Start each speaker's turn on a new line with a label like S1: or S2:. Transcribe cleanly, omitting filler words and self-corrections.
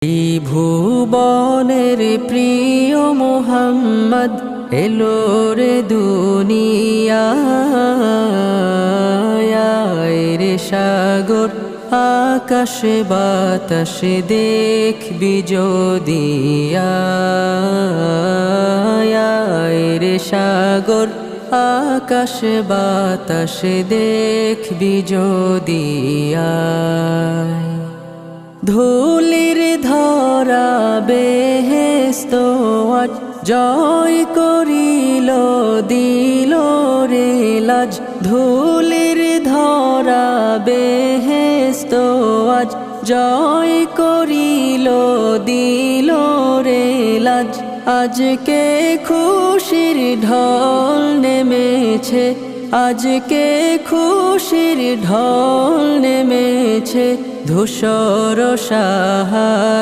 S1: এই ভুবনের প্রিয় মোহাম্মদ এলো রে দুনিয়ায় রে সাগর আকাশে বাতাসে দেখবি যদি রে সাগর আকাশে বাতাসে দেখবি যদি ধুলির ধরা বেহেস্ত আজ জয় করিল দিল রে লাজ ধুলির ধরা বেহেস্ত আজ জয় করিল দিল রে লাজ আজকে খুশির ঢল নেমেছে আজকে খুশির ঢল নেমেছে ধূসর সাহারা